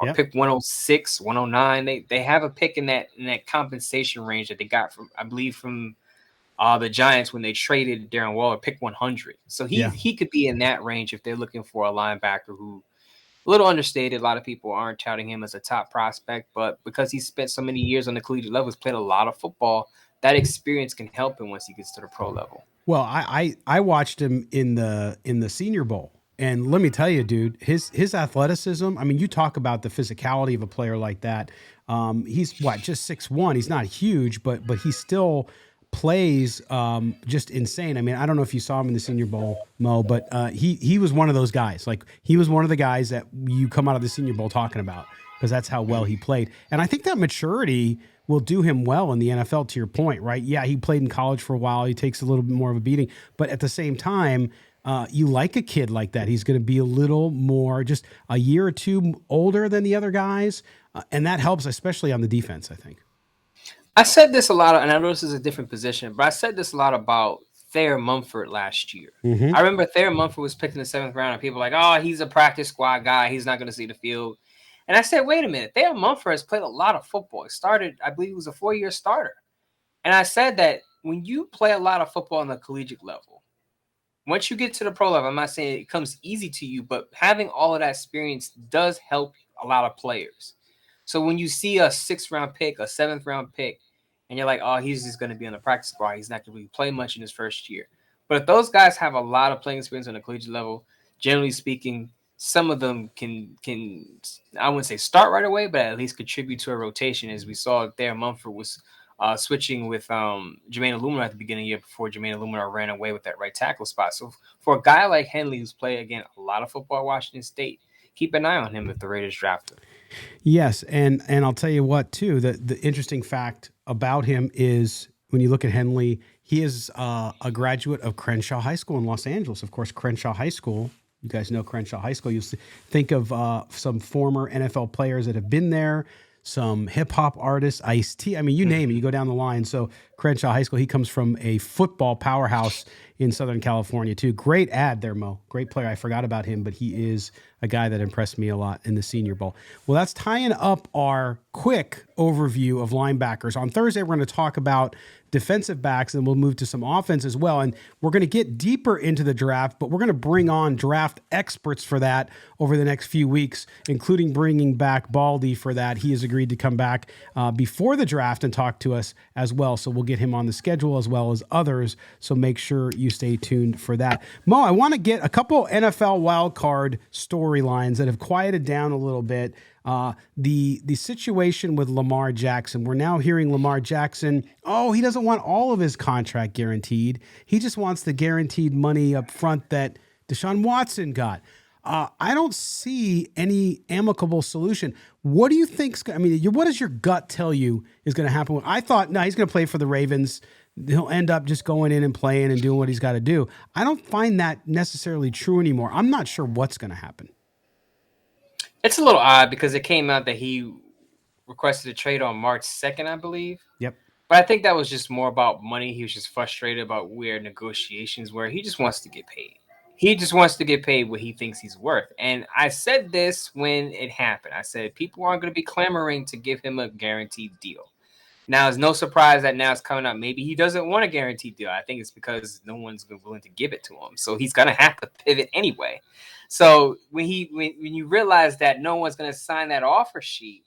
or pick 106, 109. They have a pick in that compensation range that they got from, I believe, from the Giants when they traded Darren Waller, pick 100. So he could be in that range if they're looking for a linebacker who a little understated. A lot of people aren't touting him as a top prospect, but because he spent so many years on the collegiate level, he's played a lot of football, that experience can help him once he gets to the pro level. Well, I watched him in the Senior Bowl. And let me tell you, dude, his athleticism. I mean, you talk about the physicality of a player like that. He's just 6'1". He's not huge, but he still plays just insane. I mean, I don't know if you saw him in the Senior Bowl, Mo, but he was one of those guys. Like he was one of the guys that you come out of the Senior Bowl talking about because that's how well he played. And I think that maturity will do him well in the NFL, to your point, right? Yeah, he played in college for a while. He takes a little bit more of a beating, but at the same time, you like a kid like that. He's going to be a little more, just a year or two older than the other guys. And that helps, especially on the defense, I think. I said this a lot, and I know this is a different position, but I said this a lot about Thayer Mumford last year. Mm-hmm. I remember Thayer Mumford was picked in the 7th round, and people were like, oh, he's a practice squad guy. He's not going to see the field. And I said, wait a minute. Thayer Mumford has played a lot of football. He started, I believe he was a 4-year starter. And I said that when you play a lot of football on the collegiate level, once you get to the pro level, I'm not saying it comes easy to you, but having all of that experience does help a lot of players. So when you see a 6th round pick, a 7th round pick, and you're like, oh, he's just going to be on the practice squad, he's not going to really play much in his first year. But if those guys have a lot of playing experience on the collegiate level, generally speaking, some of them can I wouldn't say start right away, but at least contribute to a rotation. As we saw there, Mumford was switching with Jermaine Illuminor at the beginning of the year before Jermaine Illuminor ran away with that right tackle spot. So for a guy like Henley, who's played, again, a lot of football at Washington State, keep an eye on him if the Raiders draft him. Yes, and I'll tell you what, too, the interesting fact about him is when you look at Henley, he is a graduate of Crenshaw High School in Los Angeles. Of course, Crenshaw High School, you guys know Crenshaw High School. You think of some former NFL players that have been there, some hip-hop artists, Ice-T. I mean, you name it. You go down the line. So Crenshaw High School, he comes from a football powerhouse in Southern California, too. Great ad there, Mo. Great player. I forgot about him, but he is a guy that impressed me a lot in the Senior Bowl. Well, that's tying up our quick overview of linebackers. On Thursday, we're going to talk about defensive backs, and we'll move to some offense as well. And we're going to get deeper into the draft, but we're going to bring on draft experts for that over the next few weeks, including bringing back Baldy for that. He has agreed to come back before the draft and talk to us as well. So we'll get him on the schedule as well as others. So make sure you stay tuned for that. Mo, I want to get a couple NFL wildcard storylines that have quieted down a little bit. The situation with Lamar Jackson. We're now hearing Lamar Jackson, he doesn't want all of his contract guaranteed. He just wants the guaranteed money up front that Deshaun Watson got. I don't see any amicable solution. What do you think? What does your gut tell you is going to happen? I thought, no, he's going to play for the Ravens. He'll end up just going in and playing and doing what he's got to do. I don't find that necessarily true anymore. I'm not sure what's going to happen. It's a little odd because it came out that he requested a trade on March 2nd, I believe. Yep. But I think that was just more about money. He was just frustrated about where negotiations were. He just wants to get paid. He just wants to get paid what he thinks he's worth. And I said this when it happened. I said people aren't going to be clamoring to give him a guaranteed deal. Now, it's no surprise that now it's coming up. Maybe he doesn't want a guaranteed deal. I think it's because no one's been willing to give it to him. So he's going to have to pivot anyway. So when you realize that no one's going to sign that offer sheet,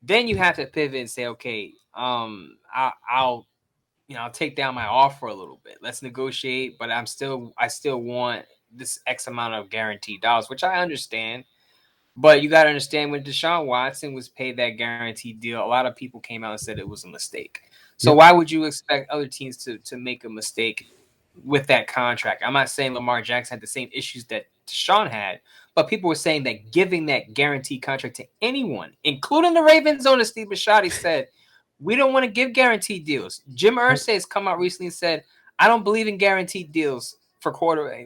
then you have to pivot and say, okay, I'll take down my offer a little bit. Let's negotiate, but I still want this X amount of guaranteed dollars, which I understand. But you got to understand, when Deshaun Watson was paid that guaranteed deal, a lot of people came out and said it was a mistake. So Yep. why would you expect other teams to make a mistake with that contract? I'm not saying Lamar Jackson had the same issues that Deshaun had, but people were saying that giving that guaranteed contract to anyone, including the Ravens owner Steve Bisciotti, said, we don't want to give guaranteed deals. Jim Irsay has come out recently and said, I don't believe in guaranteed deals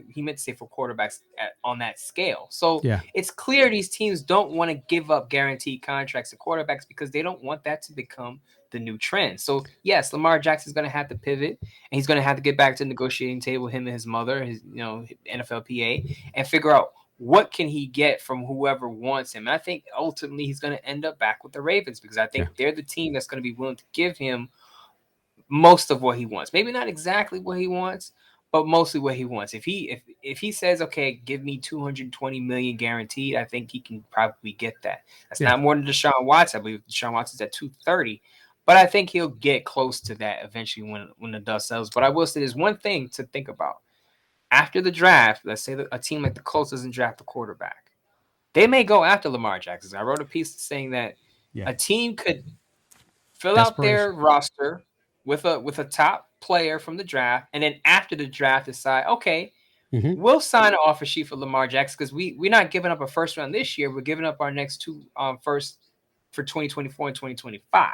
he meant to say for quarterbacks on that scale. So Yeah. it's clear these teams don't want to give up guaranteed contracts to quarterbacks because they don't want that to become the new trend. So yes, Lamar Jackson's going to have to pivot, and he's going to have to get back to the negotiating table, him and his mother, his NFLPA, and figure out what can he get from whoever wants him. And I think ultimately he's going to end up back with the Ravens, because I think they're the team that's going to be willing to give him most of what he wants. Maybe not exactly what he wants, but mostly what he wants. If he says, okay, give me $220 million guaranteed, I think he can probably get that. That's not more than Deshaun Watson. I believe Deshaun Watson's at $230, but I think he'll get close to that eventually when the dust settles. But I will say there's one thing to think about. After the draft, let's say that a team like the Colts doesn't draft a quarterback, they may go after Lamar Jackson. I wrote a piece saying that a team could fill out their roster with a top player from the draft, and then after the draft decide, okay, we'll sign an offer sheet for Lamar Jackson, because we're not giving up a first round this year. We're giving up our next two first for 2024 and 2025.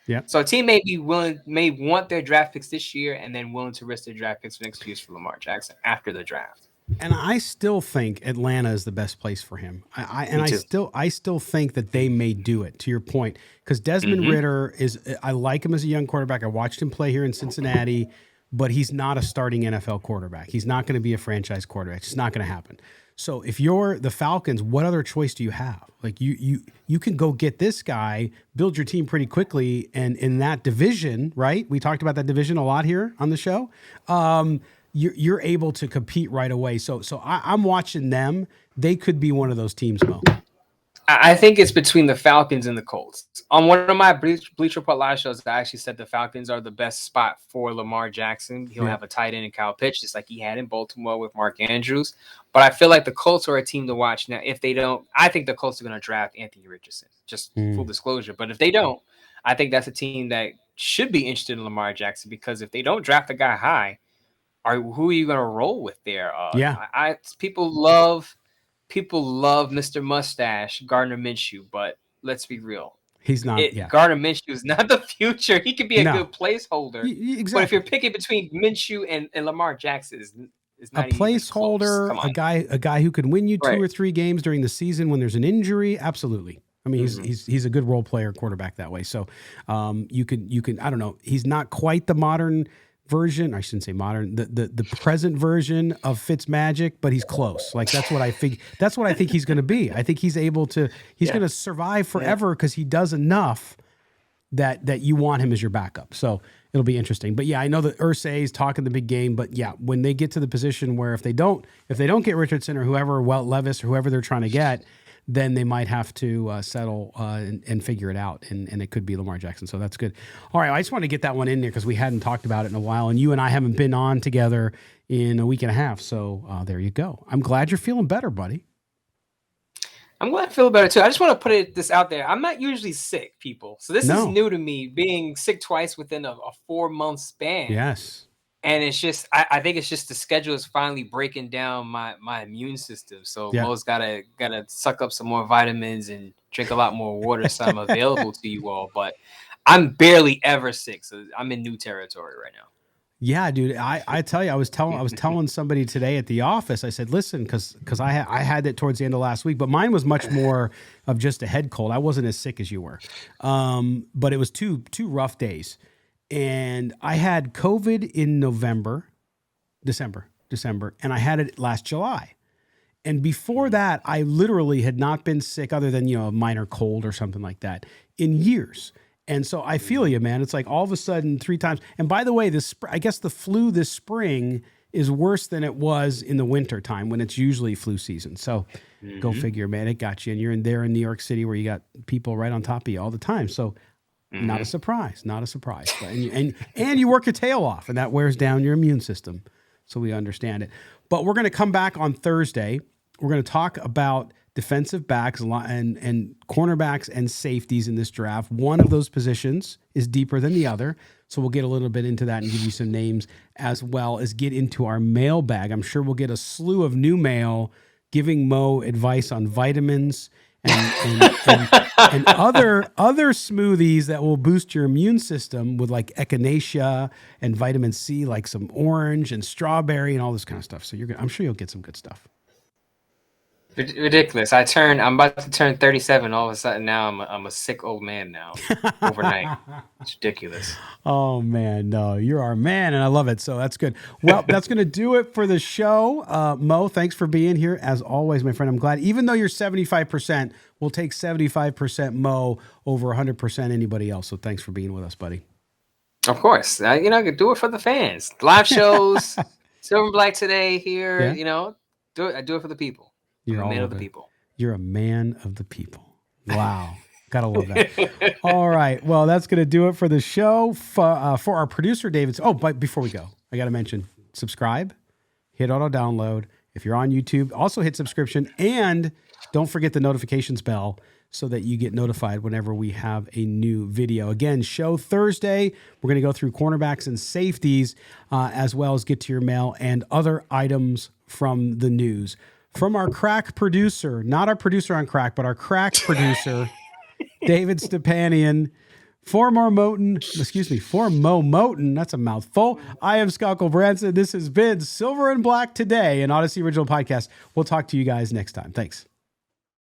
Yeah. So a team may want their draft picks this year and then willing to risk their draft picks for next year for Lamar Jackson after the draft. And I still think Atlanta is the best place for him. I still think that they may do it, to your point, because Desmond Ridder I like him as a young quarterback. I watched him play here in Cincinnati, but he's not a starting NFL quarterback. He's not going to be a franchise quarterback. It's not going to happen. So if you're the Falcons, what other choice do you have? Like you can go get this guy, build your team pretty quickly, and in that division, right? We talked about that division a lot here on the show. You're able to compete right away. So I'm watching them. They could be one of those teams, Mo. I think it's between the Falcons and the Colts. On one of my Bleacher Report live shows, I actually said the Falcons are the best spot for Lamar Jackson. He'll have a tight end in Kyle Pitts, just like he had in Baltimore with Mark Andrews. But I feel like the Colts are a team to watch. Now, if they don't, I think the Colts are going to draft Anthony Richardson, just full disclosure. But if they don't, I think that's a team that should be interested in Lamar Jackson, because if they don't draft the guy high, who are you going to roll with there? People love Mr. Mustache, Gardner Minshew, but let's be real. He's not. Gardner Minshew is not the future. He could be a good placeholder. Exactly. But if you're picking between Minshew and Lamar Jackson, it's not a placeholder, a guy who can win you 2 or 3 games during the season when there's an injury. Absolutely. I mean, he's a good role player quarterback that way. So you can I don't know. He's not quite the modern version. I shouldn't say modern. The present version of Fitzmagic, but he's close. Like that's what I think. That's what I think he's going to be. I think he's able to. He's going to survive forever because he does enough that you want him as your backup. So it'll be interesting. But yeah, I know that Irsay is talking the big game. But yeah, when they get to the position where if they don't get Richardson or whoever, Levis or whoever they're trying to get, then they might have to settle and figure it out, and it could be Lamar Jackson. So that's good. All right, I just want to get that one in there because we hadn't talked about it in a while, and you and I haven't been on together in a week and a half. So there you go. I'm glad you're feeling better, buddy. I'm glad I feel better too. I just want to put this out there. I'm not usually sick, people. So this is new to me, being sick twice within a 4-month span. Yes. And it's just, I think it's just the schedule is finally breaking down my immune system. So Mo's gotta suck up some more vitamins and drink a lot more water, so I'm available to you all. But I'm barely ever sick, so I'm in new territory right now. Yeah, dude. I tell you, I was telling somebody today at the office. I said, listen, because I had it towards the end of last week, but mine was much more of just a head cold. I wasn't as sick as you were, but it was two rough days. And I had COVID in December, and I had it last July. And before that, I literally had not been sick other than, a minor cold or something like that in years. And so I feel you, man. It's like all of a sudden 3 times. And by the way, I guess the flu this spring is worse than it was in the winter time when it's usually flu season. So go figure, man. It got you. And you're there in New York City where you got people right on top of you all the time. So not a surprise. But, and you work your tail off, and that wears down your immune system. So we understand it. But we're going to come back on Thursday. We're going to talk about defensive backs and cornerbacks and safeties in this draft. One of those positions is deeper than the other. So we'll get a little bit into that and give you some names, as well as get into our mailbag. I'm sure we'll get a slew of new mail giving Mo advice on vitamins and other smoothies that will boost your immune system with like echinacea and vitamin C, like some orange and strawberry and all this kind of stuff. So I'm sure you'll get some good stuff. Ridiculous. I'm about to turn 37. All of a sudden now I'm a sick old man now overnight. It's ridiculous. Oh man, no, you're our man and I love it. So that's good. Well, that's going to do it for the show. Mo, thanks for being here as always, my friend. I'm glad, even though you're 75%, we'll take 75% Mo over 100% anybody else. So thanks for being with us, buddy. Of course. I could do it for the fans. Live shows, Silver and Black today here, do it for the people. You're a man of the people. You're a man of the people. Wow. Gotta love that. All right. Well, that's going to do it for the show. For our producer, David. Oh, but before we go, I got to mention, subscribe, hit auto download. If you're on YouTube, also hit subscription. And don't forget the notifications bell so that you get notified whenever we have a new video. Again, show Thursday. We're going to go through cornerbacks and safeties, as well as get to your mail and other items from the news. From our crack producer, not our producer on crack, but our crack producer, David Stepanian. For Mo Moten, that's a mouthful. I am Skunkle Branson. This has been Silver and Black Today, an Odyssey Original Podcast. We'll talk to you guys next time. Thanks.